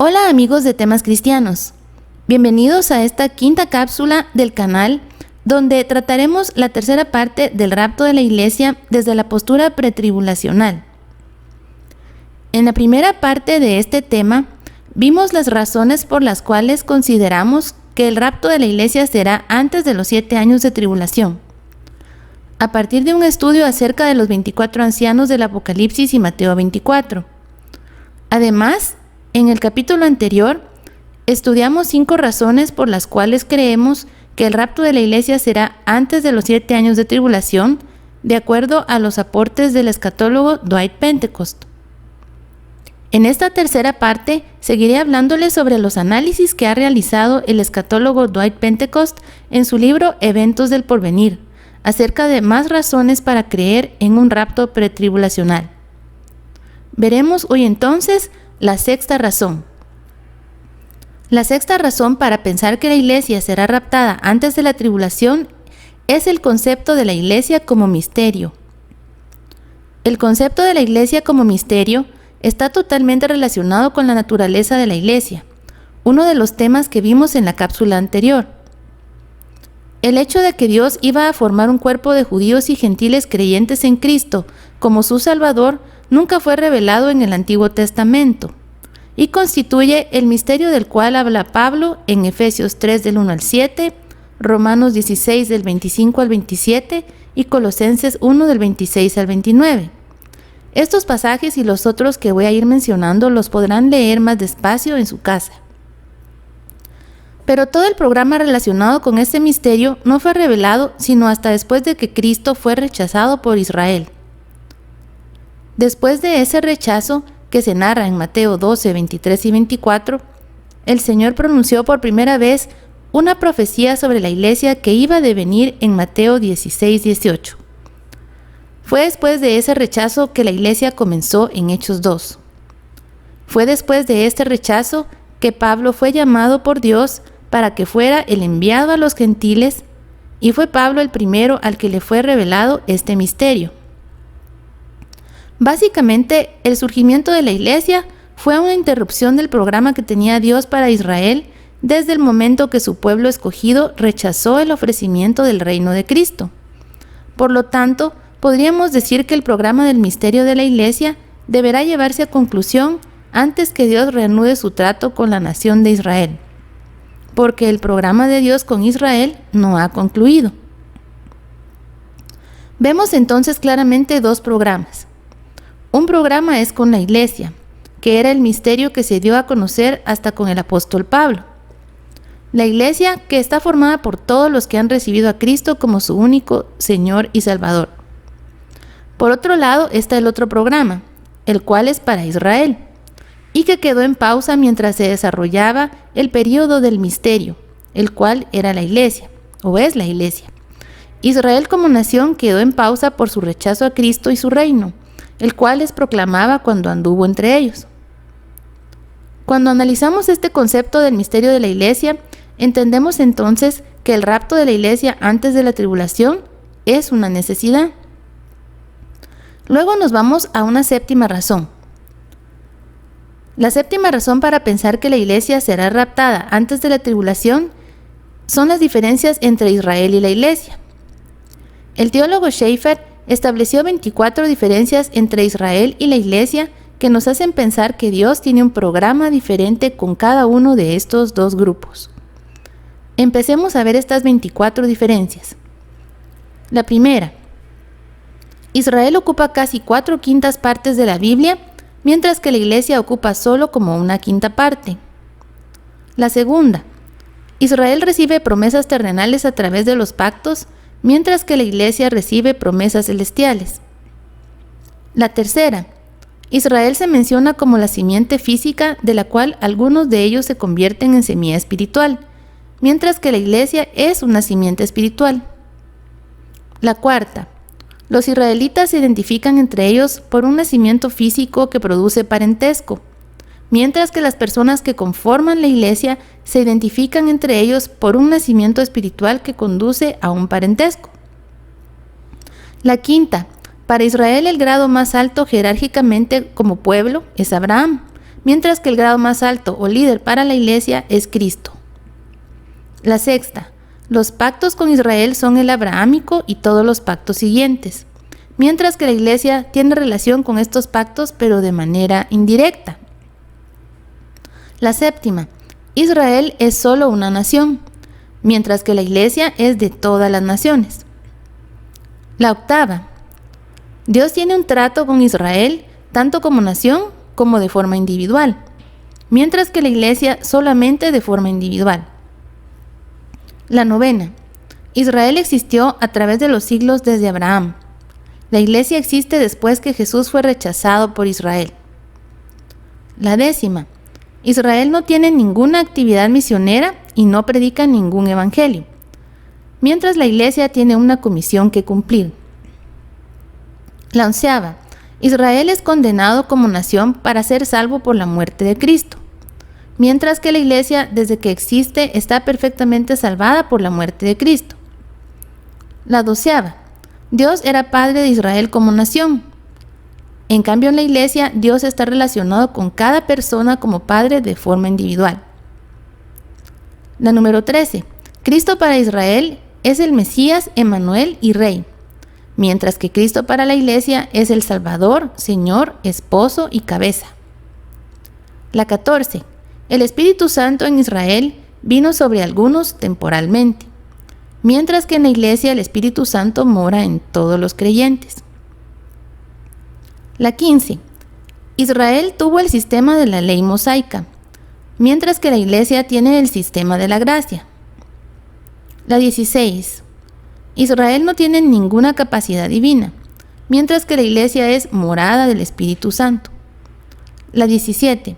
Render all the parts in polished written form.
Hola amigos de temas cristianos, bienvenidos a esta quinta cápsula del canal donde trataremos la tercera parte del rapto de la iglesia desde la postura pretribulacional. En la primera parte de este tema vimos las razones por las cuales consideramos que el rapto de la iglesia será antes de los 7 años de tribulación, a partir de un estudio acerca de los 24 ancianos del Apocalipsis y Mateo 24. Además, en el capítulo anterior, estudiamos 5 razones por las cuales creemos que el rapto de la iglesia será antes de los 7 años de tribulación, de acuerdo a los aportes del escatólogo Dwight Pentecost. En esta tercera parte, seguiré hablándoles sobre los análisis que ha realizado el escatólogo Dwight Pentecost en su libro Eventos del Porvenir, acerca de más razones para creer en un rapto pretribulacional. Veremos hoy entonces la sexta razón. La sexta razón para pensar que la iglesia será raptada antes de la tribulación es el concepto de la iglesia como misterio. El concepto de la iglesia como misterio está totalmente relacionado con la naturaleza de la iglesia, uno de los temas que vimos en la cápsula anterior. El hecho de que Dios iba a formar un cuerpo de judíos y gentiles creyentes en Cristo como su Salvador nunca fue revelado en el Antiguo Testamento y constituye el misterio del cual habla Pablo en Efesios 3 del 1 al 7, Romanos 16 del 25 al 27 y Colosenses 1 del 26 al 29. Estos pasajes y los otros que voy a ir mencionando los podrán leer más despacio en su casa. Pero todo el programa relacionado con este misterio no fue revelado sino hasta después de que Cristo fue rechazado por Israel. Después de ese rechazo, que se narra en Mateo 12, 23 y 24, el Señor pronunció por primera vez una profecía sobre la iglesia que iba a devenir en Mateo 16, 18. Fue después de ese rechazo que la iglesia comenzó en Hechos 2. Fue después de este rechazo que Pablo fue llamado por Dios para que fuera el enviado a los gentiles, y fue Pablo el primero al que le fue revelado este misterio. Básicamente, el surgimiento de la iglesia fue una interrupción del programa que tenía Dios para Israel desde el momento que su pueblo escogido rechazó el ofrecimiento del reino de Cristo. Por lo tanto, podríamos decir que el programa del misterio de la iglesia deberá llevarse a conclusión antes que Dios reanude su trato con la nación de Israel, porque el programa de Dios con Israel no ha concluido. Vemos entonces claramente 2 programas. Un programa es con la iglesia, que era el misterio que se dio a conocer hasta con el apóstol Pablo. La iglesia que está formada por todos los que han recibido a Cristo como su único Señor y Salvador. Por otro lado está el otro programa, el cual es para Israel, y que quedó en pausa mientras se desarrollaba el período del misterio, el cual era la iglesia, o es la iglesia. Israel como nación quedó en pausa por su rechazo a Cristo y su reino, el cual les proclamaba cuando anduvo entre ellos. Cuando analizamos este concepto del misterio de la iglesia, entendemos entonces que el rapto de la iglesia antes de la tribulación es una necesidad. Luego nos vamos a una séptima razón. La séptima razón para pensar que la iglesia será raptada antes de la tribulación son las diferencias entre Israel y la iglesia. El teólogo Schaeffer estableció 24 diferencias entre Israel y la iglesia que nos hacen pensar que Dios tiene un programa diferente con cada uno de estos 2 grupos. Empecemos a ver estas 24 diferencias. La primera, Israel ocupa casi 4/5 partes de la Biblia, mientras que la iglesia ocupa solo como 1/5 parte. La segunda, Israel recibe promesas terrenales a través de los pactos, mientras que la iglesia recibe promesas celestiales. La tercera, Israel se menciona como la simiente física de la cual algunos de ellos se convierten en semilla espiritual, mientras que la iglesia es una simiente espiritual. La cuarta, los israelitas se identifican entre ellos por un nacimiento físico que produce parentesco, mientras que las personas que conforman la iglesia se identifican entre ellos por un nacimiento espiritual que conduce a un parentesco. La quinta, para Israel el grado más alto jerárquicamente como pueblo es Abraham, mientras que el grado más alto o líder para la iglesia es Cristo. La sexta, los pactos con Israel son el abrahámico y todos los pactos siguientes, mientras que la iglesia tiene relación con estos pactos pero de manera indirecta. La séptima, Israel es solo una nación, mientras que la iglesia es de todas las naciones. La octava, Dios tiene un trato con Israel tanto como nación como de forma individual, mientras que la iglesia solamente de forma individual. La novena, Israel existió a través de los siglos desde Abraham. La iglesia existe después que Jesús fue rechazado por Israel. La décima, Israel no tiene ninguna actividad misionera y no predica ningún evangelio, mientras la iglesia tiene una comisión que cumplir. La onceava, Israel es condenado como nación para ser salvo por la muerte de Cristo, mientras que la iglesia desde que existe está perfectamente salvada por la muerte de Cristo. La doceava, Dios era padre de Israel como nación. En cambio, en la iglesia, Dios está relacionado con cada persona como padre de forma individual. La número 13. Cristo para Israel es el Mesías, Emmanuel y Rey, mientras que Cristo para la iglesia es el Salvador, Señor, Esposo y Cabeza. La 14. El Espíritu Santo en Israel vino sobre algunos temporalmente, mientras que en la iglesia el Espíritu Santo mora en todos los creyentes. La 15. Israel tuvo el sistema de la ley mosaica, mientras que la iglesia tiene el sistema de la gracia. La 16. Israel no tiene ninguna capacidad divina, mientras que la iglesia es morada del Espíritu Santo. La 17.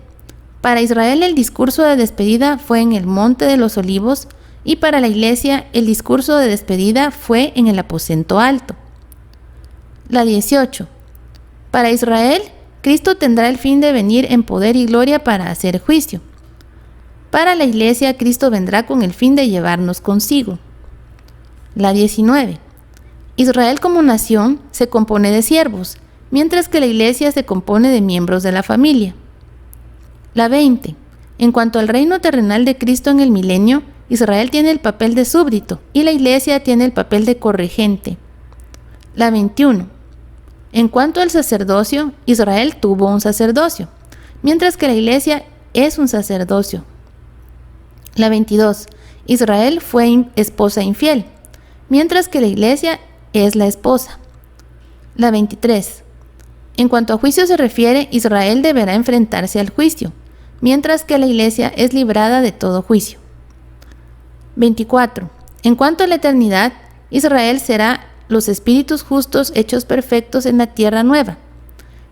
Para Israel el discurso de despedida fue en el Monte de los Olivos y para la iglesia el discurso de despedida fue en el aposento alto. La 18. Para Israel, Cristo tendrá el fin de venir en poder y gloria para hacer juicio. Para la iglesia, Cristo vendrá con el fin de llevarnos consigo. La 19. Israel como nación se compone de siervos, mientras que la iglesia se compone de miembros de la familia. La 20. En cuanto al reino terrenal de Cristo en el milenio, Israel tiene el papel de súbdito y la iglesia tiene el papel de corregente. La 21. En cuanto al sacerdocio, Israel tuvo un sacerdocio, mientras que la iglesia es un sacerdocio. La 22. Israel fue esposa infiel, mientras que la iglesia es la esposa. La 23. En cuanto a juicio se refiere, Israel deberá enfrentarse al juicio, mientras que la iglesia es librada de todo juicio. 24. En cuanto a la eternidad, Israel será los espíritus justos hechos perfectos en la tierra nueva,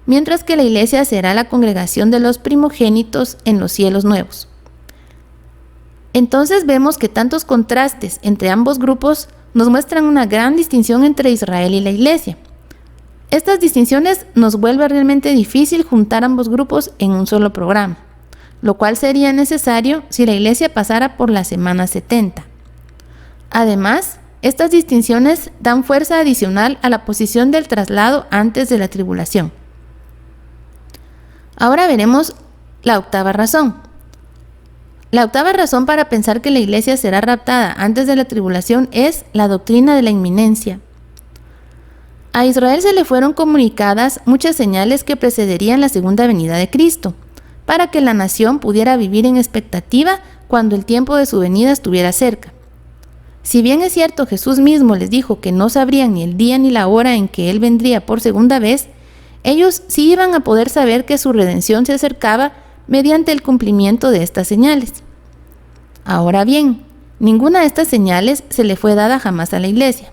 mientras que la iglesia será la congregación de los primogénitos en los cielos nuevos. Entonces vemos que tantos contrastes entre ambos grupos nos muestran una gran distinción entre Israel y la iglesia. Estas distinciones nos vuelve realmente difícil juntar ambos grupos en un solo programa, lo cual sería necesario si la iglesia pasara por la semana 70. Además, estas distinciones dan fuerza adicional a la posición del traslado antes de la tribulación. Ahora veremos la octava razón. La octava razón para pensar que la iglesia será raptada antes de la tribulación es la doctrina de la inminencia. A Israel se le fueron comunicadas muchas señales que precederían la segunda venida de Cristo, para que la nación pudiera vivir en expectativa cuando el tiempo de su venida estuviera cerca. Si bien es cierto, Jesús mismo les dijo que no sabrían ni el día ni la hora en que Él vendría por segunda vez, ellos sí iban a poder saber que su redención se acercaba mediante el cumplimiento de estas señales. Ahora bien, ninguna de estas señales se le fue dada jamás a la iglesia.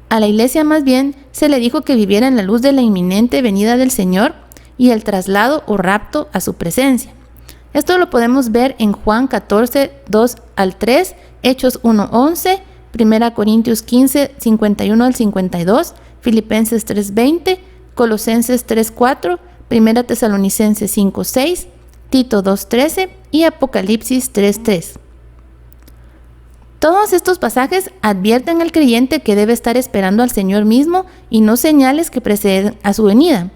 A la iglesia más bien se le dijo que viviera en la luz de la inminente venida del Señor y el traslado o rapto a su presencia. Esto lo podemos ver en Juan 14, 2 al 3, Hechos 1, 11, 1 Corintios 15, 51 al 52, Filipenses 3, 20, Colosenses 3, 4, 1 Tesalonicenses 5, 6, Tito 2, 13 y Apocalipsis 3, 3. Todos estos pasajes advierten al creyente que debe estar esperando al Señor mismo y no señales que preceden a su venida.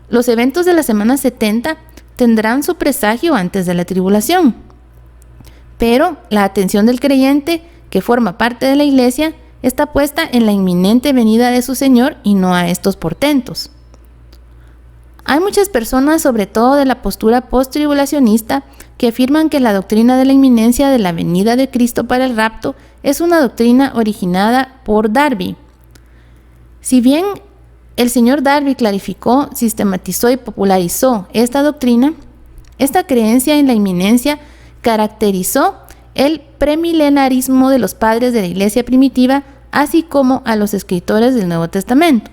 Los eventos de la semana 70 tendrán su presagio antes de la tribulación. Pero la atención del creyente, que forma parte de la iglesia, está puesta en la inminente venida de su Señor y no a estos portentos. Hay muchas personas, sobre todo de la postura post-tribulacionista, que afirman que la doctrina de la inminencia de la venida de Cristo para el rapto es una doctrina originada por Darby. Si bien el señor Darby clarificó, sistematizó y popularizó esta doctrina, esta creencia en la inminencia caracterizó el premilenarismo de los padres de la iglesia primitiva, así como a los escritores del Nuevo Testamento.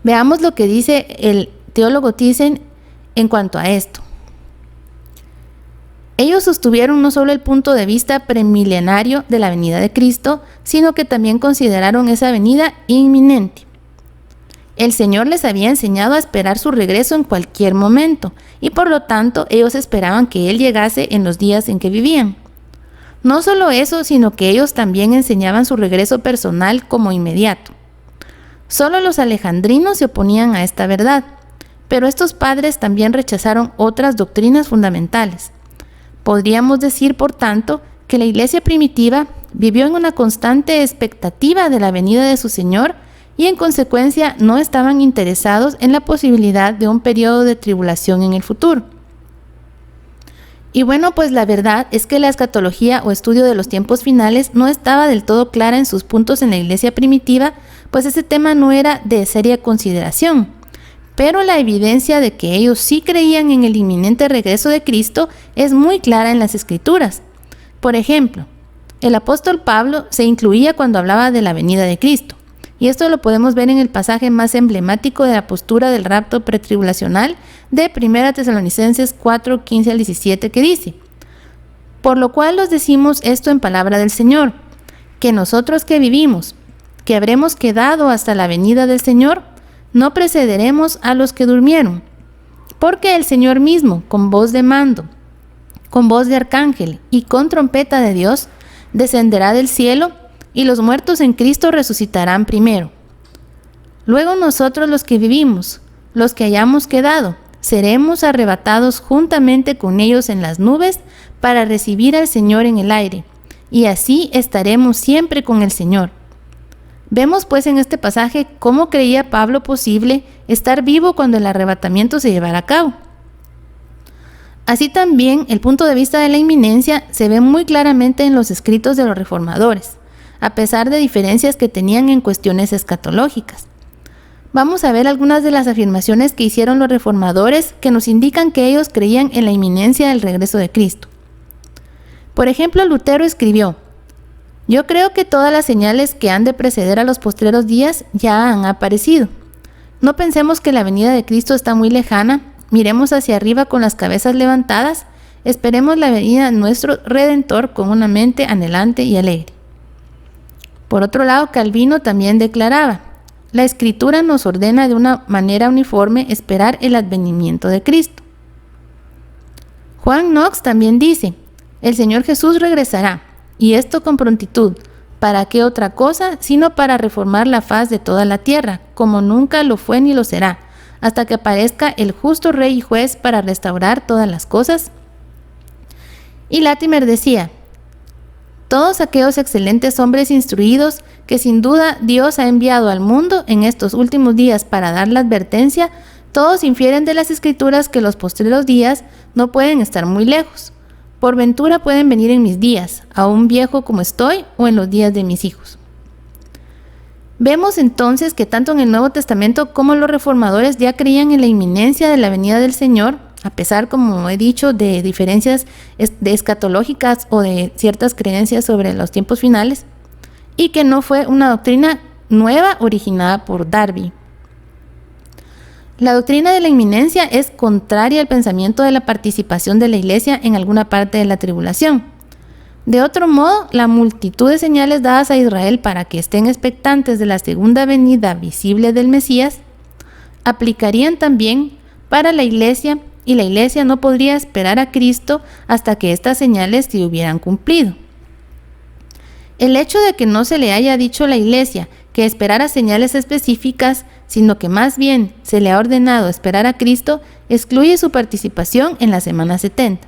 Veamos lo que dice el teólogo Thyssen en cuanto a esto. Ellos sostuvieron no solo el punto de vista premilenario de la venida de Cristo, sino que también consideraron esa venida inminente. El Señor les había enseñado a esperar su regreso en cualquier momento, y por lo tanto ellos esperaban que Él llegase en los días en que vivían. No solo eso, sino que ellos también enseñaban su regreso personal como inmediato. Solo los alejandrinos se oponían a esta verdad, pero estos padres también rechazaron otras doctrinas fundamentales. Podríamos decir, por tanto, que la iglesia primitiva vivió en una constante expectativa de la venida de su Señor y en consecuencia no estaban interesados en la posibilidad de un periodo de tribulación en el futuro. Y bueno, pues la verdad es que la escatología o estudio de los tiempos finales no estaba del todo clara en sus puntos en la iglesia primitiva, pues ese tema no era de seria consideración. Pero la evidencia de que ellos sí creían en el inminente regreso de Cristo es muy clara en las Escrituras. Por ejemplo, el apóstol Pablo se incluía cuando hablaba de la venida de Cristo, y esto lo podemos ver en el pasaje más emblemático de la postura del rapto pretribulacional de 1 Tesalonicenses 4, 15 al 17, que dice: por lo cual os decimos esto en palabra del Señor, que nosotros que vivimos, que habremos quedado hasta la venida del Señor, no precederemos a los que durmieron, porque el Señor mismo, con voz de mando, con voz de arcángel y con trompeta de Dios, descenderá del cielo, y los muertos en Cristo resucitarán primero. Luego nosotros los que vivimos, los que hayamos quedado, seremos arrebatados juntamente con ellos en las nubes para recibir al Señor en el aire, y así estaremos siempre con el Señor. Vemos pues en este pasaje cómo creía Pablo posible estar vivo cuando el arrebatamiento se llevara a cabo. Así también el punto de vista de la inminencia se ve muy claramente en los escritos de los reformadores, a pesar de diferencias que tenían en cuestiones escatológicas. Vamos a ver algunas de las afirmaciones que hicieron los reformadores que nos indican que ellos creían en la inminencia del regreso de Cristo. Por ejemplo, Lutero escribió: yo creo que todas las señales que han de preceder a los postreros días ya han aparecido. No pensemos que la venida de Cristo está muy lejana, miremos hacia arriba con las cabezas levantadas, esperemos la venida de nuestro Redentor con una mente anhelante y alegre. Por otro lado, Calvino también declaraba: la Escritura nos ordena de una manera uniforme esperar el advenimiento de Cristo. Juan Knox también dice: el Señor Jesús regresará, y esto con prontitud. ¿Para qué otra cosa sino para reformar la faz de toda la tierra, como nunca lo fue ni lo será, hasta que aparezca el justo Rey y Juez para restaurar todas las cosas? Y Latimer decía: todos aquellos excelentes hombres instruidos que sin duda Dios ha enviado al mundo en estos últimos días para dar la advertencia, todos infieren de las Escrituras que los postreros días no pueden estar muy lejos. Por ventura pueden venir en mis días, aún viejo como estoy, o en los días de mis hijos. Vemos entonces que tanto en el Nuevo Testamento como los reformadores ya creían en la inminencia de la venida del Señor, a pesar, como he dicho, de diferencias escatológicas o de ciertas creencias sobre los tiempos finales, y que no fue una doctrina nueva originada por Darby. La doctrina de la inminencia es contraria al pensamiento de la participación de la Iglesia en alguna parte de la tribulación. De otro modo, la multitud de señales dadas a Israel para que estén expectantes de la segunda venida visible del Mesías aplicarían también para la Iglesia, y la Iglesia no podría esperar a Cristo hasta que estas señales se hubieran cumplido. El hecho de que no se le haya dicho a la Iglesia que esperara señales específicas sino que más bien se le ha ordenado esperar a Cristo, excluye su participación en la semana 70.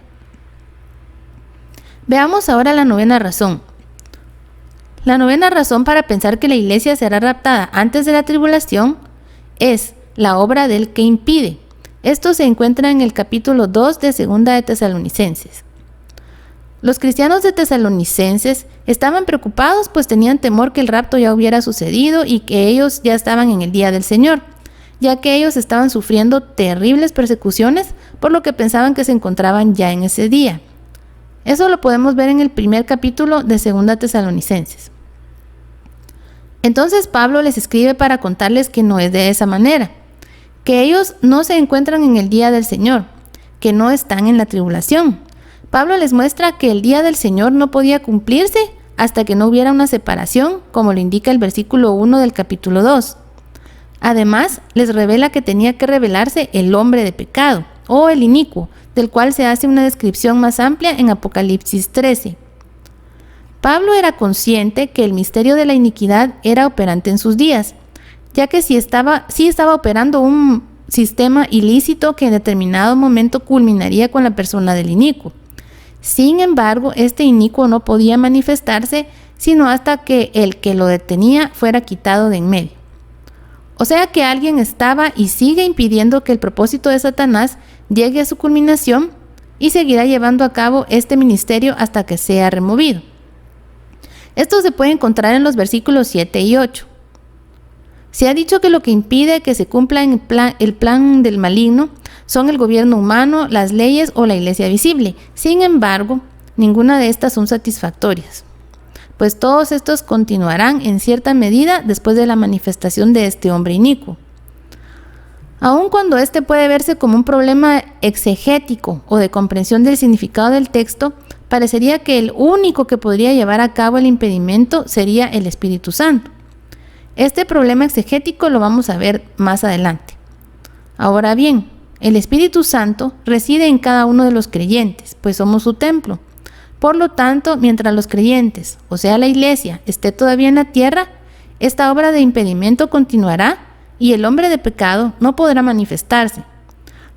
Veamos ahora la novena razón. La novena razón para pensar que la iglesia será raptada antes de la tribulación es la obra del que impide. Esto se encuentra en el capítulo 2 de 2 de Tesalonicenses. Los cristianos de Tesalonicenses estaban preocupados, pues tenían temor que el rapto ya hubiera sucedido y que ellos ya estaban en el día del Señor, ya que ellos estaban sufriendo terribles persecuciones, por lo que pensaban que se encontraban ya en ese día. Eso lo podemos ver en el primer capítulo de 2 Tesalonicenses. Entonces Pablo les escribe para contarles que no es de esa manera, que ellos no se encuentran en el día del Señor, que no están en la tribulación. Pablo les muestra que el día del Señor no podía cumplirse hasta que no hubiera una separación, como lo indica el versículo 1 del capítulo 2. Además, les revela que tenía que revelarse el hombre de pecado, o el inicuo, del cual se hace una descripción más amplia en Apocalipsis 13. Pablo era consciente que el misterio de la iniquidad era operante en sus días, ya que sí estaba operando un sistema ilícito que en determinado momento culminaría con la persona del inicuo. Sin embargo, este inicuo no podía manifestarse sino hasta que el que lo detenía fuera quitado de en medio. O sea que alguien estaba y sigue impidiendo que el propósito de Satanás llegue a su culminación y seguirá llevando a cabo este ministerio hasta que sea removido. Esto se puede encontrar en los versículos 7 y 8. Se ha dicho que lo que impide que se cumpla el plan del maligno son el gobierno humano, las leyes o la iglesia visible. Sin embargo, ninguna de estas son satisfactorias, pues todos estos continuarán en cierta medida después de la manifestación de este hombre inicuo. Aun cuando este puede verse como un problema exegético o de comprensión del significado del texto, parecería que el único que podría llevar a cabo el impedimento sería el Espíritu Santo. Este problema exegético lo vamos a ver más adelante. Ahora bien, el Espíritu Santo reside en cada uno de los creyentes, pues somos su templo. Por lo tanto, mientras los creyentes, o sea la iglesia, esté todavía en la tierra, esta obra de impedimento continuará y el hombre de pecado no podrá manifestarse.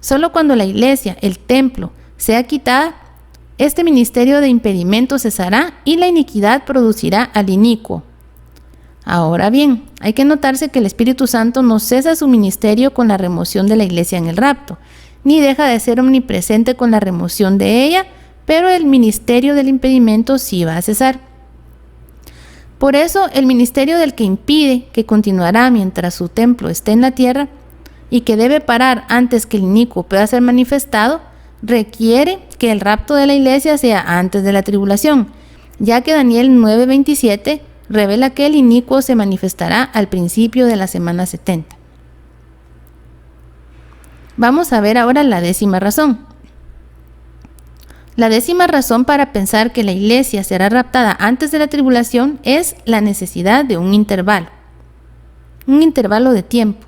Solo cuando la iglesia, el templo, sea quitada, este ministerio de impedimento cesará y la iniquidad producirá al inicuo. Ahora bien, hay que notarse que el Espíritu Santo no cesa su ministerio con la remoción de la iglesia en el rapto, ni deja de ser omnipresente con la remoción de ella, pero el ministerio del impedimento sí va a cesar. Por eso, el ministerio del que impide, que continuará mientras su templo esté en la tierra, y que debe parar antes que el inicuo pueda ser manifestado, requiere que el rapto de la iglesia sea antes de la tribulación, ya que Daniel 9:27 revela que el inicuo se manifestará al principio de la semana 70. Vamos a ver ahora la 10ª razón. La 10ª razón para pensar que la iglesia será raptada antes de la tribulación es la necesidad de un intervalo de tiempo.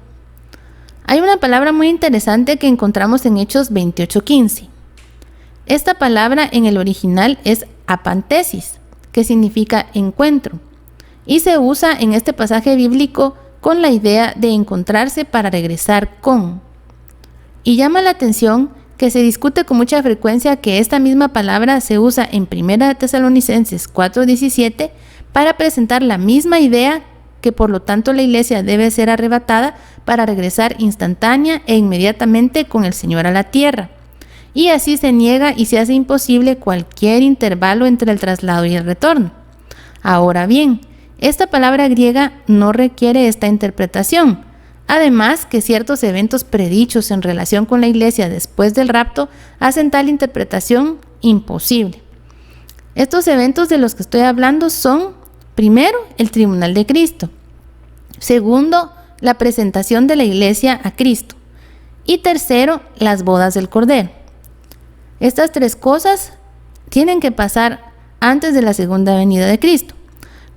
Hay una palabra muy interesante que encontramos en Hechos 28:15. Esta palabra en el original es apantesis, que significa encuentro, y se usa en este pasaje bíblico con la idea de encontrarse para regresar con. Y llama la atención que se discute con mucha frecuencia que esta misma palabra se usa en 1 Tesalonicenses 4:17 para presentar la misma idea, que por lo tanto la iglesia debe ser arrebatada para regresar instantánea e inmediatamente con el Señor a la tierra. Y así se niega y se hace imposible cualquier intervalo entre el traslado y el retorno. Ahora bien, esta palabra griega no requiere esta interpretación. Además, que ciertos eventos predichos en relación con la iglesia después del rapto hacen tal interpretación imposible. Estos eventos de los que estoy hablando son, primero, el tribunal de Cristo. Segundo, la presentación de la iglesia a Cristo. Y tercero, las bodas del Cordero. Estas tres cosas tienen que pasar antes de la segunda venida de Cristo.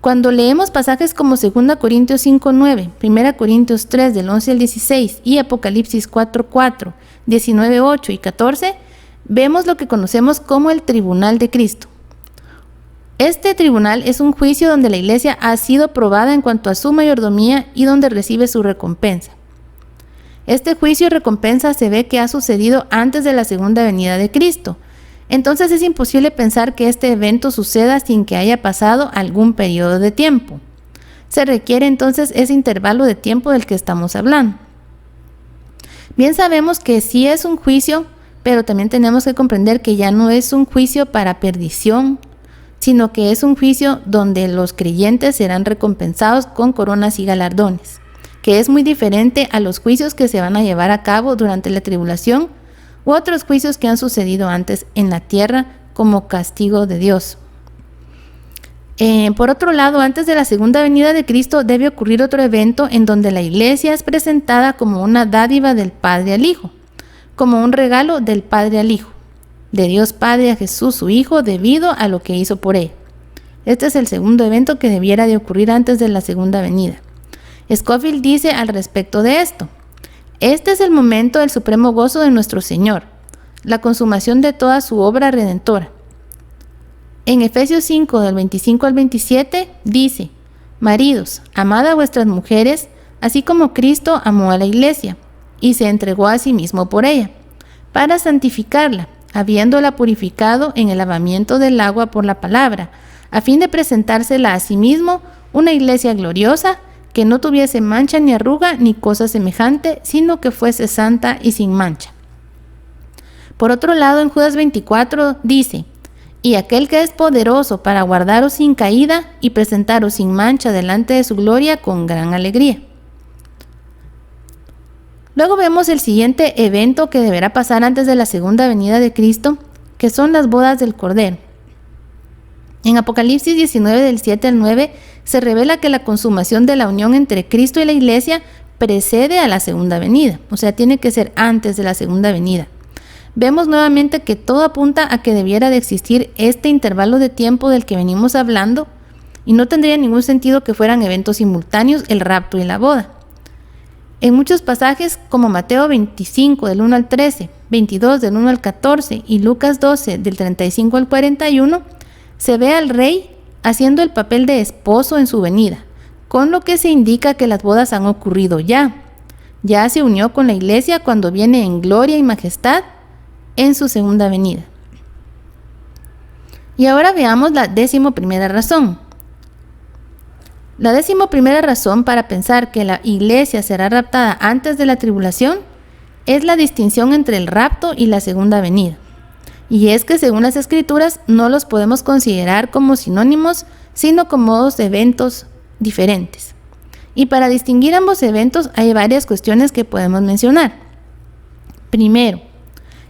Cuando leemos pasajes como 2 Corintios 5:9, 1 Corintios 3 del 11 al 16 y Apocalipsis 4:4, 19:8 y 14, vemos lo que conocemos como el tribunal de Cristo. Este tribunal es un juicio donde la iglesia ha sido probada en cuanto a su mayordomía y donde recibe su recompensa. Este juicio y recompensa se ve que ha sucedido antes de la segunda venida de Cristo. Entonces es imposible pensar que este evento suceda sin que haya pasado algún periodo de tiempo. Se requiere entonces ese intervalo de tiempo del que estamos hablando. Bien sabemos que sí es un juicio, pero también tenemos que comprender que ya no es un juicio para perdición, sino que es un juicio donde los creyentes serán recompensados con coronas y galardones, que es muy diferente a los juicios que se van a llevar a cabo durante la tribulación u otros juicios que han sucedido antes en la tierra como castigo de Dios. Por otro lado, antes de la segunda venida de Cristo debe ocurrir otro evento en donde la iglesia es presentada como una dádiva del Padre al Hijo, como un regalo del Padre al Hijo, de Dios Padre a Jesús su Hijo debido a lo que hizo por él. Este es el segundo evento que debiera de ocurrir antes de la segunda venida. Scofield dice al respecto de esto: este es el momento del supremo gozo de nuestro Señor, la consumación de toda su obra redentora. En Efesios 5, del 25 al 27, dice: maridos, amad a vuestras mujeres, así como Cristo amó a la iglesia, y se entregó a sí mismo por ella, para santificarla, habiéndola purificado en el lavamiento del agua por la palabra, a fin de presentársela a sí mismo una iglesia gloriosa, que no tuviese mancha ni arruga ni cosa semejante, sino que fuese santa y sin mancha. Por otro lado, en Judas 24 dice: y aquel que es poderoso para guardaros sin caída y presentaros sin mancha delante de su gloria con gran alegría. Luego vemos el siguiente evento que deberá pasar antes de la segunda venida de Cristo, que son las bodas del Cordero. En Apocalipsis 19, del 7 al 9, se revela que la consumación de la unión entre Cristo y la iglesia precede a la segunda venida, o sea, tiene que ser antes de la segunda venida. Vemos nuevamente que todo apunta a que debiera de existir este intervalo de tiempo del que venimos hablando, y no tendría ningún sentido que fueran eventos simultáneos el rapto y la boda. En muchos pasajes, como Mateo 25, del 1 al 13, 22, del 1 al 14, y Lucas 12, del 35 al 41, se ve al rey haciendo el papel de esposo en su venida, con lo que se indica que las bodas han ocurrido ya. Ya se unió con la iglesia cuando viene en gloria y majestad en su segunda venida. Y ahora veamos la 11ª razón. La 11ª razón para pensar que la iglesia será raptada antes de la tribulación es la distinción entre el rapto y la segunda venida. Y es que según las escrituras no los podemos considerar como sinónimos, sino como dos eventos diferentes. Y para distinguir ambos eventos hay varias cuestiones que podemos mencionar. Primero,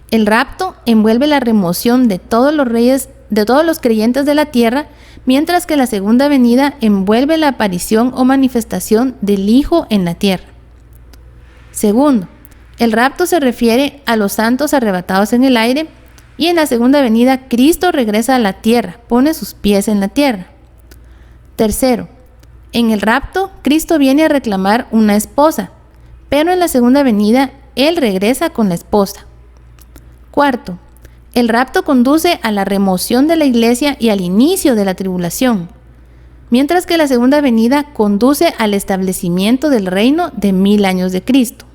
el rapto envuelve la remoción de todos los creyentes de la tierra, mientras que la segunda venida envuelve la aparición o manifestación del Hijo en la tierra. Segundo, el rapto se refiere a los santos arrebatados en el aire, y en la segunda venida Cristo regresa a la tierra, pone sus pies en la tierra. Tercero, en el rapto Cristo viene a reclamar una esposa, pero en la segunda venida Él regresa con la esposa. Cuarto, el rapto conduce a la remoción de la iglesia y al inicio de la tribulación, mientras que la segunda venida conduce al establecimiento del reino de 1000 años de Cristo.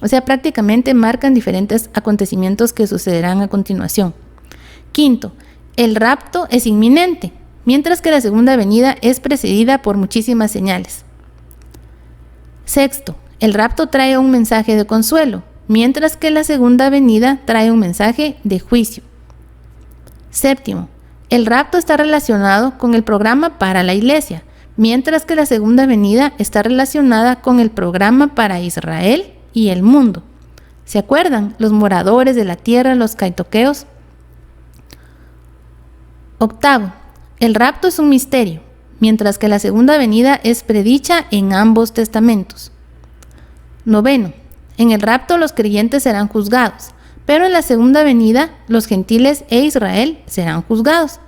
O sea, prácticamente marcan diferentes acontecimientos que sucederán a continuación. Quinto, el rapto es inminente, mientras que la segunda venida es precedida por muchísimas señales. Sexto, el rapto trae un mensaje de consuelo, mientras que la segunda venida trae un mensaje de juicio. Séptimo, el rapto está relacionado con el programa para la iglesia, mientras que la segunda venida está relacionada con el programa para Israel y el mundo. ¿Se acuerdan? Los moradores de la tierra, los caitoqueos. Octavo, el rapto es un misterio, mientras que la segunda venida es predicha en ambos testamentos. Noveno, en el rapto los creyentes serán juzgados, pero en la segunda venida los gentiles e Israel serán juzgados.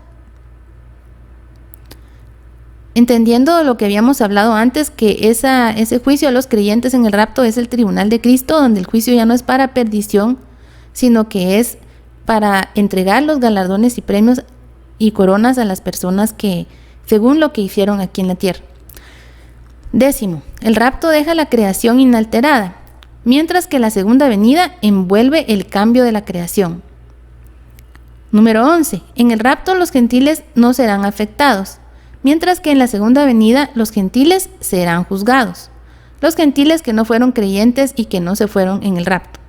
Entendiendo lo que habíamos hablado antes, que ese juicio a los creyentes en el rapto es el tribunal de Cristo, donde el juicio ya no es para perdición, sino que es para entregar los galardones y premios y coronas a las personas que, según lo que hicieron aquí en la tierra. Décimo, el rapto deja la creación inalterada, mientras que la segunda venida envuelve el cambio de la creación. Número 11. En el rapto los gentiles no serán afectados, mientras que en la segunda venida los gentiles serán juzgados. Los gentiles que no fueron creyentes y que no se fueron en el rapto.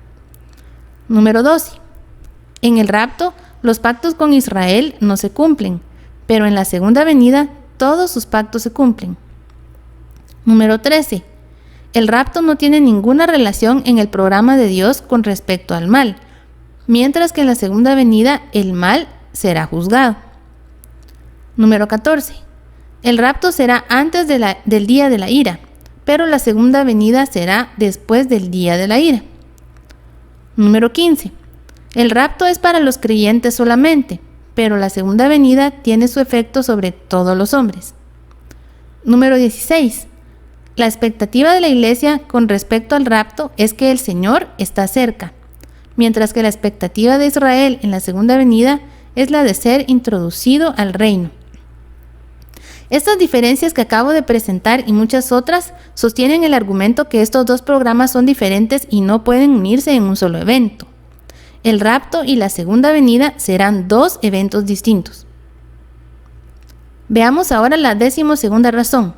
Número 12. En el rapto, los pactos con Israel no se cumplen, pero en la segunda venida todos sus pactos se cumplen. Número 13. El rapto no tiene ninguna relación en el programa de Dios con respecto al mal, mientras que en la segunda venida el mal será juzgado. Número 14. El rapto será antes del día de la ira, pero la segunda venida será después del día de la ira. Número 15. El rapto es para los creyentes solamente, pero la segunda venida tiene su efecto sobre todos los hombres. Número 16. La expectativa de la iglesia con respecto al rapto es que el Señor está cerca, mientras que la expectativa de Israel en la segunda venida es la de ser introducido al reino. Estas diferencias que acabo de presentar y muchas otras sostienen el argumento que estos dos programas son diferentes y no pueden unirse en un solo evento. El rapto y la segunda venida serán dos eventos distintos. Veamos ahora la 12ª razón.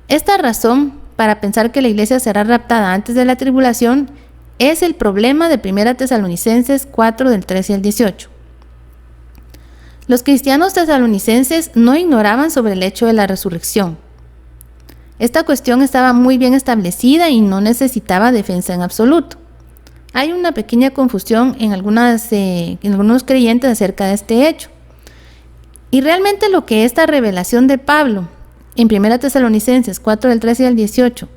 Esta razón para pensar que la iglesia será raptada antes de la tribulación es el problema de 1 Tesalonicenses 4 del 13 al 18. Los cristianos tesalonicenses no ignoraban sobre el hecho de la resurrección. Esta cuestión estaba muy bien establecida y no necesitaba defensa en absoluto. Hay una pequeña confusión en algunos creyentes acerca de este hecho. Y realmente lo que esta revelación de Pablo en 1 Tesalonicenses 4 del 13 al 18,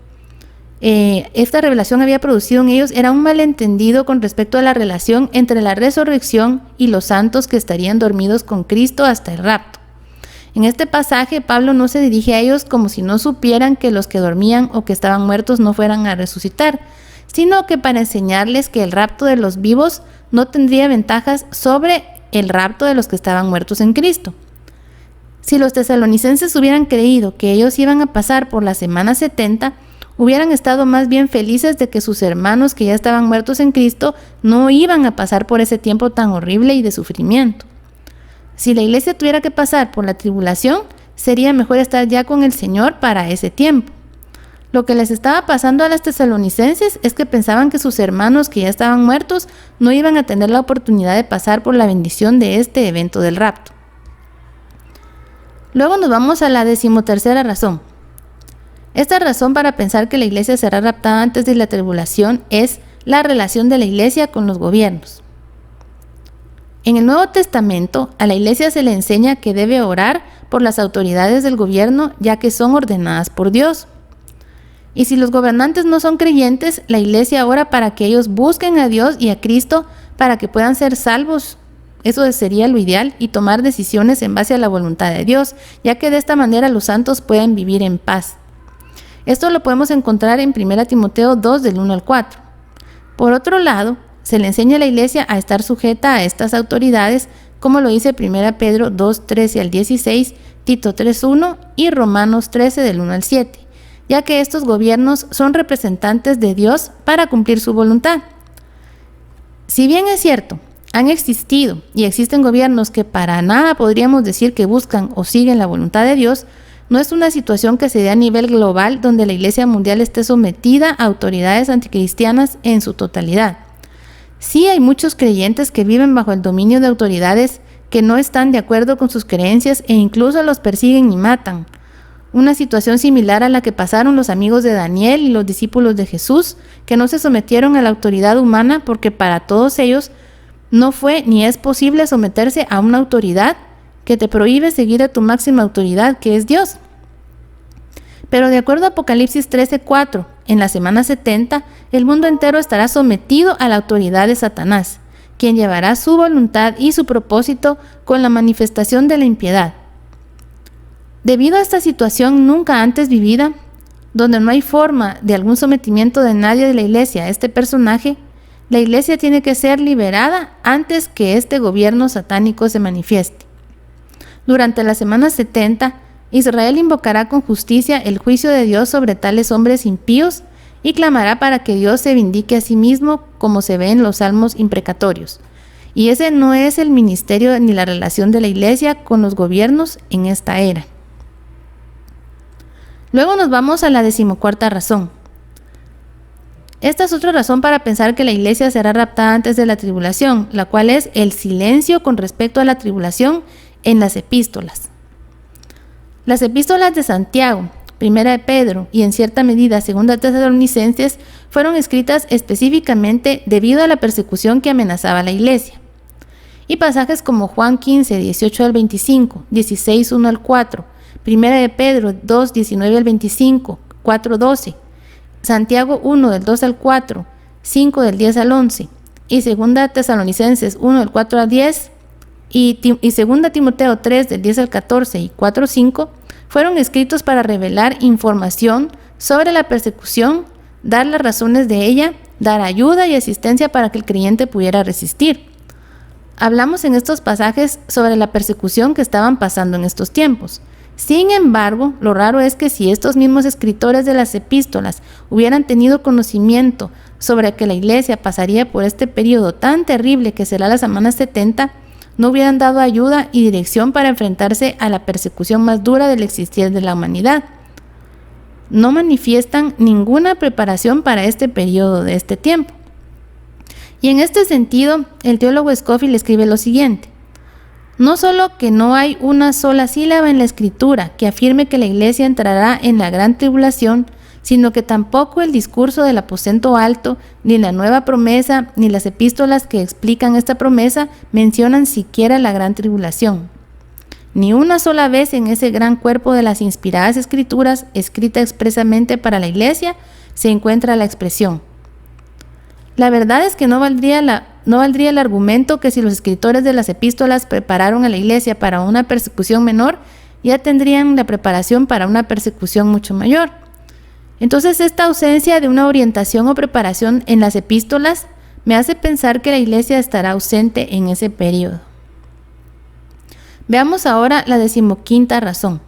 esta revelación había producido en ellos era un malentendido con respecto a la relación entre la resurrección y los santos que estarían dormidos con Cristo hasta el rapto. En este pasaje, Pablo no se dirige a ellos como si no supieran que los que dormían o que estaban muertos no fueran a resucitar, sino que para enseñarles que el rapto de los vivos no tendría ventajas sobre el rapto de los que estaban muertos en Cristo. Si los tesalonicenses hubieran creído que ellos iban a pasar por la semana 70, hubieran estado más bien felices de que sus hermanos que ya estaban muertos en Cristo no iban a pasar por ese tiempo tan horrible y de sufrimiento. Si la iglesia tuviera que pasar por la tribulación, sería mejor estar ya con el Señor para ese tiempo. Lo que les estaba pasando a los tesalonicenses es que pensaban que sus hermanos que ya estaban muertos no iban a tener la oportunidad de pasar por la bendición de este evento del rapto. Luego nos vamos a la 13ª razón. Esta razón para pensar que la iglesia será raptada antes de la tribulación es la relación de la iglesia con los gobiernos. En el Nuevo Testamento, a la iglesia se le enseña que debe orar por las autoridades del gobierno, ya que son ordenadas por Dios. Y si los gobernantes no son creyentes, la iglesia ora para que ellos busquen a Dios y a Cristo para que puedan ser salvos. Eso sería lo ideal y tomar decisiones en base a la voluntad de Dios, ya que de esta manera los santos pueden vivir en paz. Esto lo podemos encontrar en 1 Timoteo 2 del 1 al 4. Por otro lado, se le enseña a la iglesia a estar sujeta a estas autoridades, como lo dice 1 Pedro 2, 13 al 16, Tito 3, 1 y Romanos 13 del 1 al 7, ya que estos gobiernos son representantes de Dios para cumplir su voluntad. Si bien es cierto, han existido y existen gobiernos que para nada podríamos decir que buscan o siguen la voluntad de Dios, no es una situación que se dé a nivel global donde la Iglesia Mundial esté sometida a autoridades anticristianas en su totalidad. Sí hay muchos creyentes que viven bajo el dominio de autoridades que no están de acuerdo con sus creencias e incluso los persiguen y matan. Una situación similar a la que pasaron los amigos de Daniel y los discípulos de Jesús, que no se sometieron a la autoridad humana porque para todos ellos no fue ni es posible someterse a una autoridad que te prohíbe seguir a tu máxima autoridad, que es Dios. Pero de acuerdo a Apocalipsis 13:4, en la semana 70, el mundo entero estará sometido a la autoridad de Satanás, quien llevará su voluntad y su propósito con la manifestación de la impiedad. Debido a esta situación nunca antes vivida, donde no hay forma de algún sometimiento de nadie de la iglesia a este personaje, la iglesia tiene que ser liberada antes que este gobierno satánico se manifieste. Durante la semana 70, Israel invocará con justicia el juicio de Dios sobre tales hombres impíos y clamará para que Dios se vindique a sí mismo, como se ve en los salmos imprecatorios. Y ese no es el ministerio ni la relación de la iglesia con los gobiernos en esta era. Luego nos vamos a la 14ª razón. Esta es otra razón para pensar que la iglesia será raptada antes de la tribulación, la cual es el silencio con respecto a la tribulación en las epístolas. Las epístolas de Santiago, Primera de Pedro y en cierta medida Segunda de Tesalonicenses fueron escritas específicamente debido a la persecución que amenazaba a la iglesia. Y pasajes como Juan 15, 18 al 25, 16, 1 al 4, Primera de Pedro 2, 19 al 25, 4, 12, Santiago 1 del 2 al 4, 5 del 10 al 11 y Segunda de Tesalonicenses 1 del 4 al 10 y Segunda Timoteo 3 del 10 al 14 y 4, 5 fueron escritos para revelar información sobre la persecución, dar las razones de ella, dar ayuda y asistencia para que el creyente pudiera resistir. Hablamos en estos pasajes sobre la persecución que estaban pasando en estos tiempos. Sin embargo, lo raro es que si estos mismos escritores de las epístolas hubieran tenido conocimiento sobre que la iglesia pasaría por este periodo tan terrible que será la semana 70, no hubieran dado ayuda y dirección para enfrentarse a la persecución más dura del existir de la humanidad. No manifiestan ninguna preparación para este periodo de este tiempo. Y en este sentido, el teólogo Scofield escribe lo siguiente: no solo que no hay una sola sílaba en la escritura que afirme que la iglesia entrará en la gran tribulación, sino que tampoco el discurso del aposento alto, ni la nueva promesa, ni las epístolas que explican esta promesa mencionan siquiera la gran tribulación. Ni una sola vez en ese gran cuerpo de las inspiradas escrituras, escrita expresamente para la iglesia, se encuentra la expresión. La verdad es que no valdría el argumento que si los escritores de las epístolas prepararon a la iglesia para una persecución menor, ya tendrían la preparación para una persecución mucho mayor. Entonces, esta ausencia de una orientación o preparación en las epístolas me hace pensar que la iglesia estará ausente en ese periodo. Veamos ahora la 15ª razón.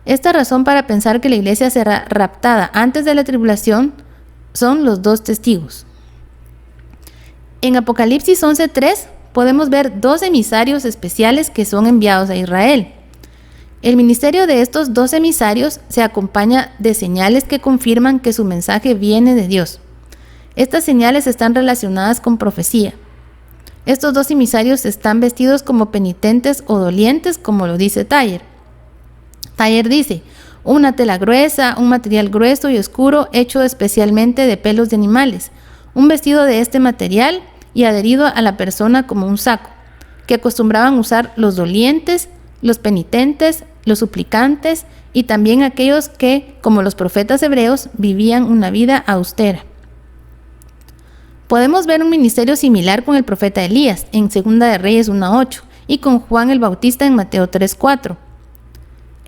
Esta razón para pensar que la iglesia será raptada antes de la tribulación son los dos testigos. En Apocalipsis 11:3 podemos ver dos emisarios especiales que son enviados a Israel. El ministerio de estos dos emisarios se acompaña de señales que confirman que su mensaje viene de Dios. Estas señales están relacionadas con profecía. Estos dos emisarios están vestidos como penitentes o dolientes, como lo dice Thayer. Thayer dice: una tela gruesa, un material grueso y oscuro hecho especialmente de pelos de animales, un vestido de este material y adherido a la persona como un saco, que acostumbraban usar los dolientes, los penitentes, los suplicantes y también aquellos que, como los profetas hebreos, vivían una vida austera. Podemos ver un ministerio similar con el profeta Elías en 2 de Reyes 1:8 y con Juan el Bautista en Mateo 3:4.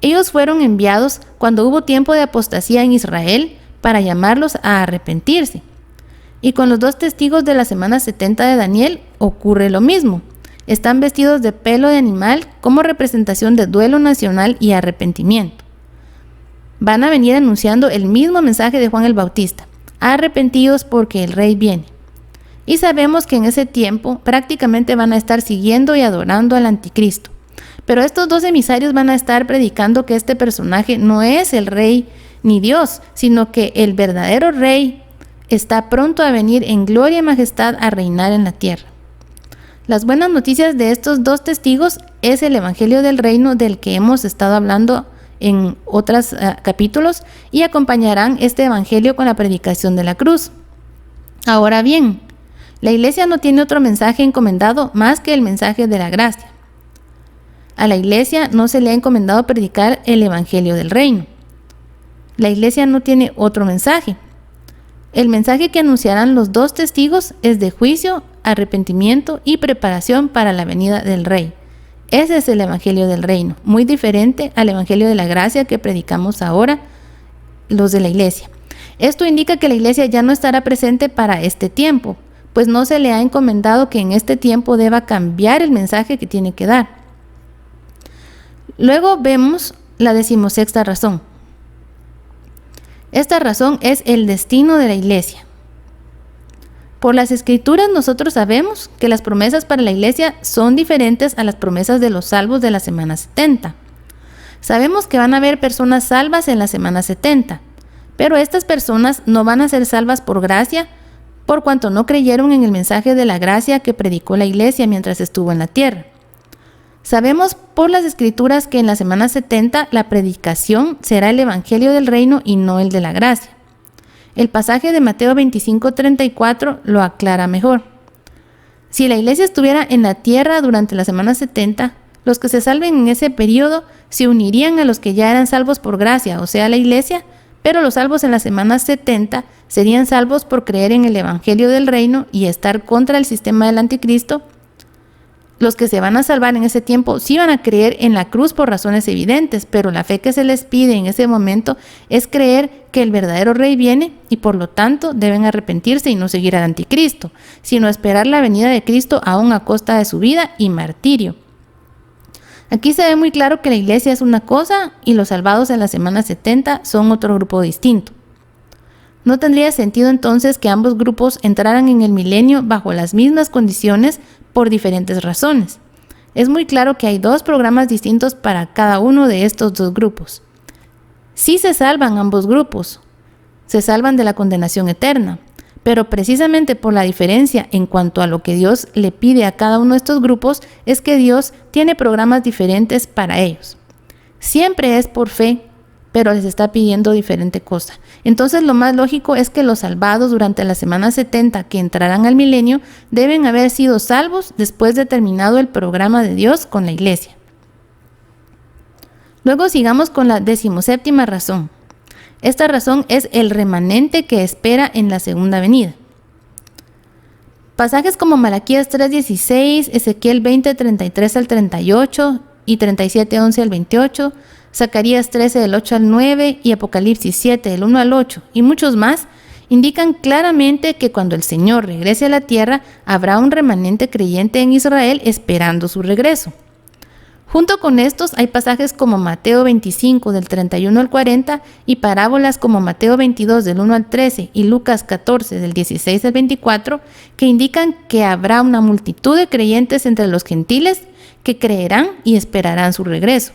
Ellos fueron enviados cuando hubo tiempo de apostasía en Israel para llamarlos a arrepentirse. Y con los dos testigos de la semana 70 de Daniel ocurre lo mismo. Están vestidos de pelo de animal como representación de duelo nacional y arrepentimiento. Van a venir anunciando el mismo mensaje de Juan el Bautista: arrepentidos porque el rey viene. Y sabemos que en ese tiempo prácticamente van a estar siguiendo y adorando al anticristo. Pero estos dos emisarios van a estar predicando que este personaje no es el rey ni Dios, sino que el verdadero rey está pronto a venir en gloria y majestad a reinar en la tierra. Las buenas noticias de estos dos testigos es el evangelio del reino del que hemos estado hablando en otros capítulos y acompañarán este evangelio con la predicación de la cruz. Ahora bien, la iglesia no tiene otro mensaje encomendado más que el mensaje de la gracia. A la iglesia no se le ha encomendado predicar el evangelio del reino. La iglesia no tiene otro mensaje. El mensaje que anunciarán los dos testigos es de juicio, arrepentimiento y preparación para la venida del rey. Ese es el evangelio del reino, muy diferente al evangelio de la gracia que predicamos ahora los de la iglesia. Esto indica que la iglesia ya no estará presente para este tiempo, pues no se le ha encomendado que en este tiempo deba cambiar el mensaje que tiene que dar. Luego vemos la 16ª razón. Esta razón es el destino de la iglesia. Por las Escrituras nosotros sabemos que las promesas para la iglesia son diferentes a las promesas de los salvos de la semana 70. Sabemos que van a haber personas salvas en la semana 70, pero estas personas no van a ser salvas por gracia, por cuanto no creyeron en el mensaje de la gracia que predicó la iglesia mientras estuvo en la tierra. Sabemos por las Escrituras que en la semana 70 la predicación será el evangelio del reino y no el de la gracia. El pasaje de Mateo 25:34 lo aclara mejor. Si la iglesia estuviera en la tierra durante la semana 70, los que se salven en ese periodo se unirían a los que ya eran salvos por gracia, o sea, la iglesia, pero los salvos en la semana 70 serían salvos por creer en el evangelio del reino y estar contra el sistema del anticristo. Los que se van a salvar en ese tiempo sí van a creer en la cruz por razones evidentes, pero la fe que se les pide en ese momento es creer que el verdadero rey viene y por lo tanto deben arrepentirse y no seguir al anticristo, sino esperar la venida de Cristo aún a costa de su vida y martirio. Aquí se ve muy claro que la iglesia es una cosa y los salvados en la semana 70 son otro grupo distinto. No tendría sentido entonces que ambos grupos entraran en el milenio bajo las mismas condiciones por diferentes razones. Es muy claro que hay dos programas distintos para cada uno de estos dos grupos. Sí se salvan ambos grupos, se salvan de la condenación eterna, pero precisamente por la diferencia en cuanto a lo que Dios le pide a cada uno de estos grupos es que Dios tiene programas diferentes para ellos. Siempre es por fe, pero les está pidiendo diferente cosa. Entonces lo más lógico es que los salvados durante la semana 70 que entrarán al milenio deben haber sido salvos después de terminado el programa de Dios con la iglesia. Luego sigamos con la 17ª razón. Esta razón es el remanente que espera en la segunda venida. Pasajes como Malaquías 3:16, Ezequiel 20:33 al 38 y 37:11 al 28, Zacarías 13 del 8 al 9 y Apocalipsis 7 del 1 al 8 y muchos más indican claramente que cuando el Señor regrese a la tierra habrá un remanente creyente en Israel esperando su regreso. Junto con estos hay pasajes como Mateo 25 del 31 al 40 y parábolas como Mateo 22 del 1 al 13 y Lucas 14 del 16 al 24 que indican que habrá una multitud de creyentes entre los gentiles que creerán y esperarán su regreso.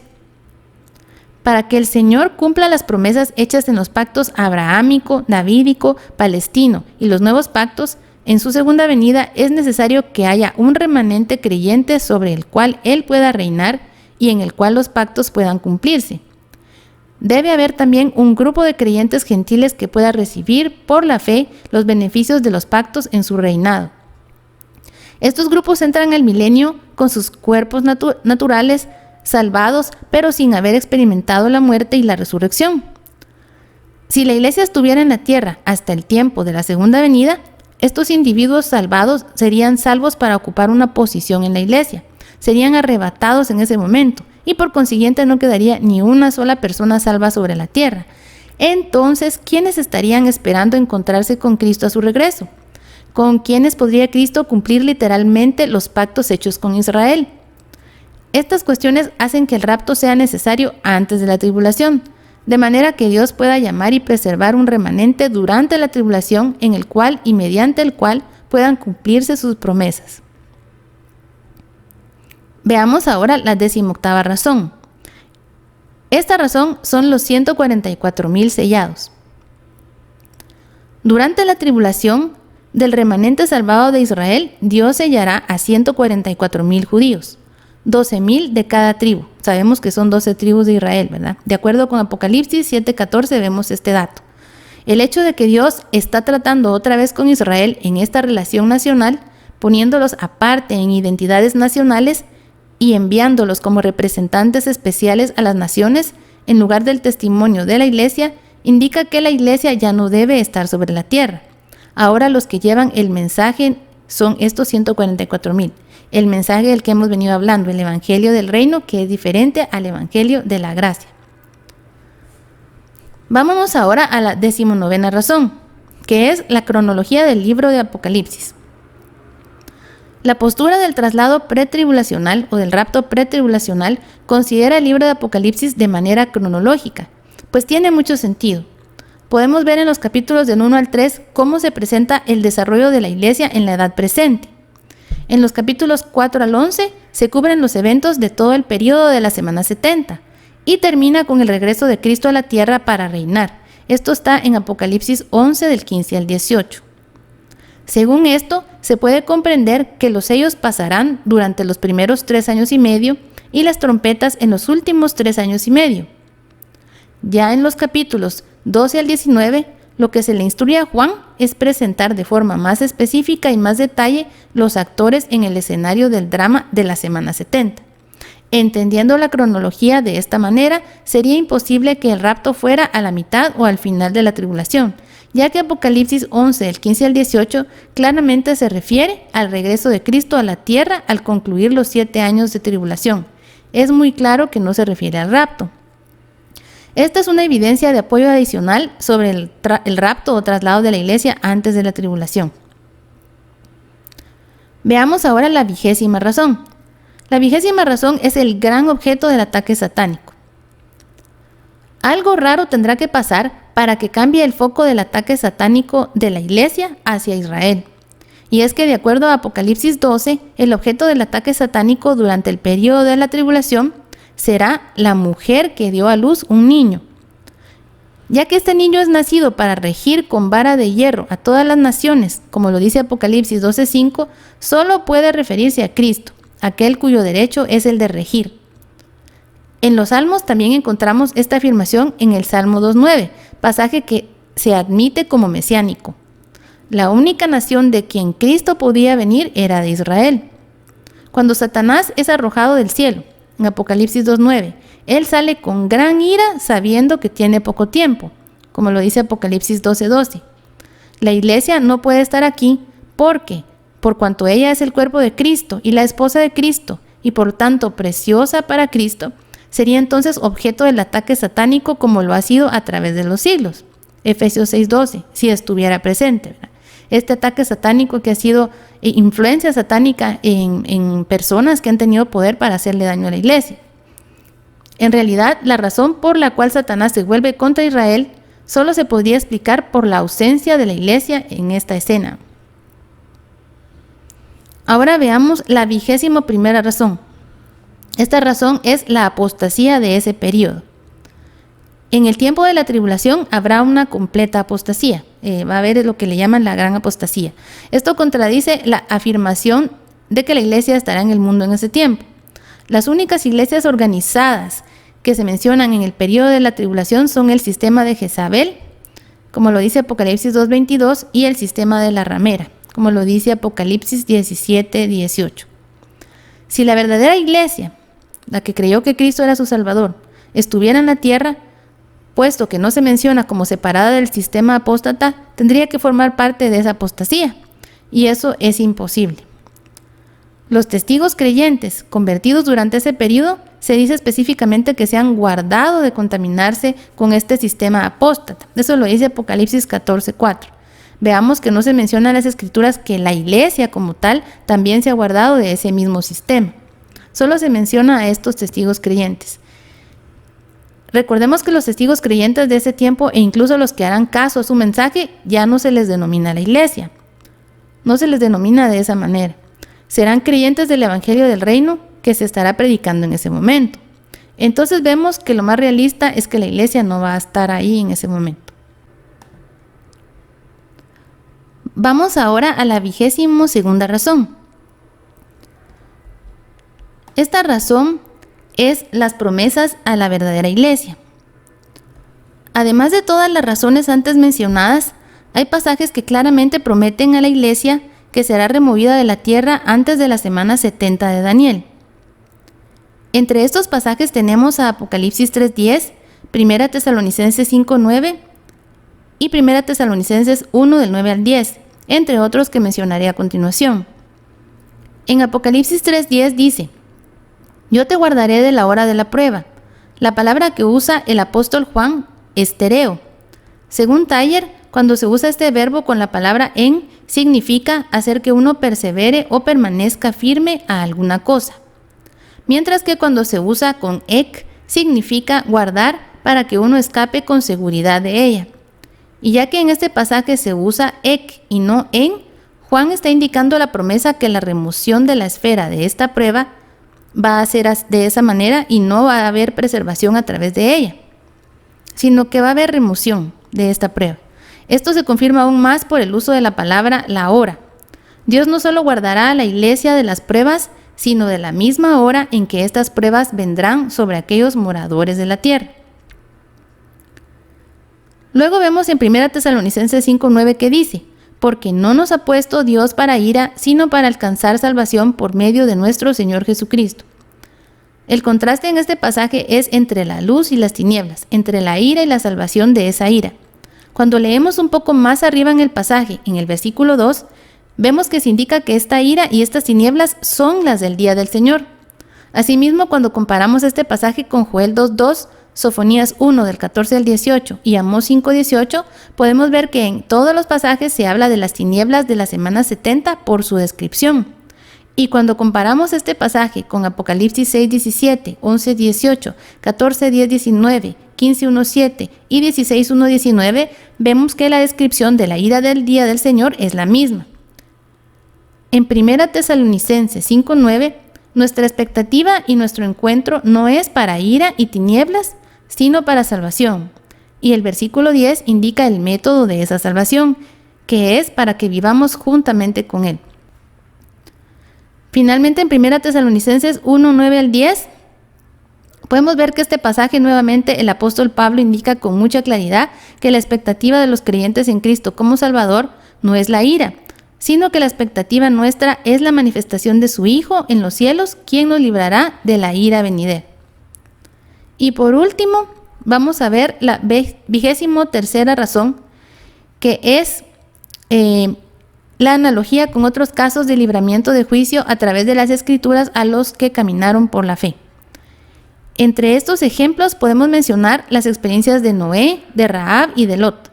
Para que el Señor cumpla las promesas hechas en los pactos abrahámico, davídico, palestino y los nuevos pactos, en su segunda venida es necesario que haya un remanente creyente sobre el cual Él pueda reinar y en el cual los pactos puedan cumplirse. Debe haber también un grupo de creyentes gentiles que pueda recibir por la fe los beneficios de los pactos en su reinado. Estos grupos entran al milenio con sus cuerpos naturales salvados, pero sin haber experimentado la muerte y la resurrección. Si la iglesia estuviera en la tierra hasta el tiempo de la segunda venida, estos individuos salvados serían salvos para ocupar una posición en la iglesia, serían arrebatados en ese momento y por consiguiente no quedaría ni una sola persona salva sobre la tierra. Entonces, ¿quiénes estarían esperando encontrarse con Cristo a su regreso? ¿Con quiénes podría Cristo cumplir literalmente los pactos hechos con Israel? Estas cuestiones hacen que el rapto sea necesario antes de la tribulación, de manera que Dios pueda llamar y preservar un remanente durante la tribulación en el cual y mediante el cual puedan cumplirse sus promesas. Veamos ahora la 18ª razón. Esta razón son los 144,000 sellados. Durante la tribulación del remanente salvado de Israel, Dios sellará a 144,000 judíos. 12,000 de cada tribu. Sabemos que son 12 tribus de Israel, ¿verdad? De acuerdo con Apocalipsis 7:14 vemos este dato. El hecho de que Dios está tratando otra vez con Israel en esta relación nacional, poniéndolos aparte en identidades nacionales y enviándolos como representantes especiales a las naciones en lugar del testimonio de la iglesia, indica que la iglesia ya no debe estar sobre la tierra. Ahora los que llevan el mensaje son estos 144,000. El mensaje del que hemos venido hablando, el evangelio del reino, que es diferente al evangelio de la gracia. Vámonos ahora a la 19ª razón, que es la cronología del libro de Apocalipsis. La postura del traslado pretribulacional o del rapto pretribulacional considera el libro de Apocalipsis de manera cronológica, pues tiene mucho sentido. podemos ver en los capítulos del 1 al 3 cómo se presenta el desarrollo de la iglesia en la edad presente. En los capítulos 4 al 11 se cubren los eventos de todo el periodo de la semana 70 y termina con el regreso de Cristo a la tierra para reinar. Esto está en Apocalipsis 11 del 15 al 18. Según esto, se puede comprender que los sellos pasarán durante los primeros 3 años y medio y las trompetas en los últimos 3 años y medio. Ya en los capítulos 12 al 19, lo que se le instruye a Juan es presentar de forma más específica y más detalle los actores en el escenario del drama de la semana 70. Entendiendo la cronología de esta manera, sería imposible que el rapto fuera a la mitad o al final de la tribulación, ya que Apocalipsis 11, del 15 al 18, claramente se refiere al regreso de Cristo a la tierra al concluir los 7 años de tribulación. Es muy claro que no se refiere al rapto. Esta es una evidencia de apoyo adicional sobre el rapto o traslado de la iglesia antes de la tribulación. Veamos ahora la 20ª razón. La 20ª razón es el gran objeto del ataque satánico. Algo raro tendrá que pasar para que cambie el foco del ataque satánico de la iglesia hacia Israel. Y es que de acuerdo a Apocalipsis 12, el objeto del ataque satánico durante el periodo de la tribulación será la mujer que dio a luz un niño. Ya que este niño es nacido para regir con vara de hierro a todas las naciones, como lo dice Apocalipsis 12:5, solo puede referirse a Cristo, aquel cuyo derecho es el de regir. En los Salmos también encontramos esta afirmación en el Salmo 2:9, pasaje que se admite como mesiánico. La única nación de quien Cristo podía venir era de Israel. Cuando Satanás es arrojado del cielo, en Apocalipsis 2:9, él sale con gran ira sabiendo que tiene poco tiempo, como lo dice Apocalipsis 12:12. La iglesia no puede estar aquí porque, por cuanto ella es el cuerpo de Cristo y la esposa de Cristo, y por tanto preciosa para Cristo, sería entonces objeto del ataque satánico como lo ha sido a través de los siglos. Efesios 6:12, si estuviera presente, ¿verdad? Este ataque satánico que ha sido influencia satánica en personas que han tenido poder para hacerle daño a la iglesia. En realidad, la razón por la cual Satanás se vuelve contra Israel solo se podría explicar por la ausencia de la iglesia en esta escena. Ahora veamos la 21ª razón. Esta razón es la apostasía de ese periodo. En el tiempo de la tribulación habrá una completa apostasía. Va a haber lo que le llaman la gran apostasía. Esto contradice la afirmación de que la iglesia estará en el mundo en ese tiempo. Las únicas iglesias organizadas que se mencionan en el periodo de la tribulación son el sistema de Jezabel, como lo dice Apocalipsis 2:22, y el sistema de la ramera, como lo dice Apocalipsis 17:18. Si la verdadera iglesia, la que creyó que Cristo era su Salvador, estuviera en la tierra, puesto que no se menciona como separada del sistema apóstata, tendría que formar parte de esa apostasía, y eso es imposible. Los testigos creyentes convertidos durante ese periodo se dice específicamente que se han guardado de contaminarse con este sistema apóstata. Eso lo dice Apocalipsis 14:4. Veamos que no se menciona en las escrituras que la iglesia como tal también se ha guardado de ese mismo sistema. Solo se menciona a estos testigos creyentes. Recordemos que los testigos creyentes de ese tiempo e incluso los que harán caso a su mensaje ya no se les denomina la iglesia. No se les denomina de esa manera. Serán creyentes del evangelio del reino que se estará predicando en ese momento. Entonces vemos que lo más realista es que la iglesia no va a estar ahí en ese momento. Vamos ahora a la 22ª razón. Esta razón es las promesas a la verdadera iglesia. Además de todas las razones antes mencionadas, hay pasajes que claramente prometen a la iglesia que será removida de la tierra antes de la semana 70 de Daniel. Entre estos pasajes tenemos a Apocalipsis 3:10, 1 Tesalonicenses 5:9 y 1 Tesalonicenses 1 del 9 al 10, entre otros que mencionaré a continuación. En Apocalipsis 3:10 dice: yo te guardaré de la hora de la prueba. La palabra que usa el apóstol Juan es tereo. Según Taller, cuando se usa este verbo con la palabra en, significa hacer que uno persevere o permanezca firme a alguna cosa. Mientras que cuando se usa con ek, significa guardar para que uno escape con seguridad de ella. Y ya que en este pasaje se usa ek y no en, Juan está indicando la promesa que la remoción de la esfera de esta prueba va a ser de esa manera y no va a haber preservación a través de ella, sino que va a haber remoción de esta prueba. Esto se confirma aún más por el uso de la palabra la hora. Dios no solo guardará a la iglesia de las pruebas, sino de la misma hora en que estas pruebas vendrán sobre aquellos moradores de la tierra. Luego vemos en 1 Tesalonicenses 5:9 que dice: porque no nos ha puesto Dios para ira, sino para alcanzar salvación por medio de nuestro Señor Jesucristo. El contraste en este pasaje es entre la luz y las tinieblas, entre la ira y la salvación de esa ira. Cuando leemos un poco más arriba en el pasaje, en el versículo 2, vemos que se indica que esta ira y estas tinieblas son las del día del Señor. Asimismo, cuando comparamos este pasaje con Joel 2:2, Sofonías 1 del 14 al 18 y Amós 5:18, podemos ver que en todos los pasajes se habla de las tinieblas de la semana 70 por su descripción. Y cuando comparamos este pasaje con Apocalipsis 6:17, 11:18, 14:10-19, 15:1-7 y 16:1-19, vemos que la descripción de la ira del día del Señor es la misma. En 1 Tesalonicenses 5:9, nuestra expectativa y nuestro encuentro no es para ira y tinieblas, sino para salvación. Y el versículo 10 indica el método de esa salvación, que es para que vivamos juntamente con Él. Finalmente, en 1 Tesalonicenses 1:9 al 10, podemos ver que este pasaje nuevamente el apóstol Pablo indica con mucha claridad que la expectativa de los creyentes en Cristo como Salvador no es la ira, sino que la expectativa nuestra es la manifestación de su Hijo en los cielos, quien nos librará de la ira venidera. Y por último, vamos a ver la 23ª razón, que es la analogía con otros casos de libramiento de juicio a través de las Escrituras a los que caminaron por la fe. Entre estos ejemplos podemos mencionar las experiencias de Noé, de Rahab y de Lot.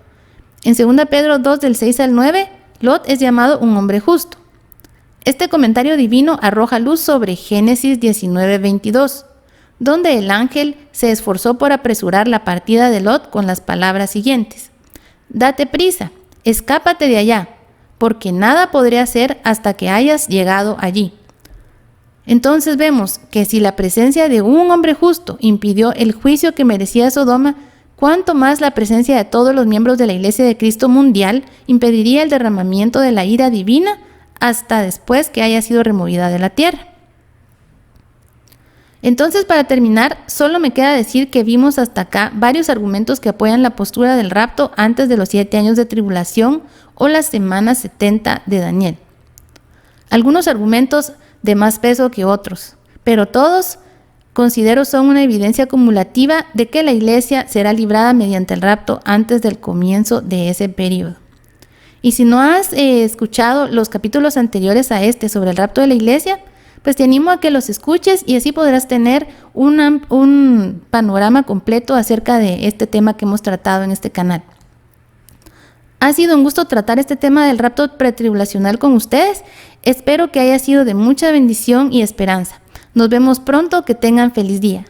En 2 Pedro 2 del 6 al 9, Lot es llamado un hombre justo. Este comentario divino arroja luz sobre Génesis 19:22, donde el ángel se esforzó por apresurar la partida de Lot con las palabras siguientes: date prisa, escápate de allá, porque nada podré hacer hasta que hayas llegado allí. Entonces vemos que si la presencia de un hombre justo impidió el juicio que merecía Sodoma, cuánto más la presencia de todos los miembros de la Iglesia de Cristo mundial impediría el derramamiento de la ira divina hasta después que haya sido removida de la tierra. Entonces, para terminar, solo me queda decir que vimos hasta acá varios argumentos que apoyan la postura del rapto antes de los 7 años de tribulación o las semanas 70 de Daniel. Algunos argumentos de más peso que otros, pero todos considero son una evidencia acumulativa de que la iglesia será librada mediante el rapto antes del comienzo de ese periodo. Y si no has escuchado los capítulos anteriores a este sobre el rapto de la iglesia, pues te animo a que los escuches y así podrás tener un panorama completo acerca de este tema que hemos tratado en este canal. Ha sido un gusto tratar este tema del rapto pretribulacional con ustedes. Espero que haya sido de mucha bendición y esperanza. Nos vemos pronto, que tengan feliz día.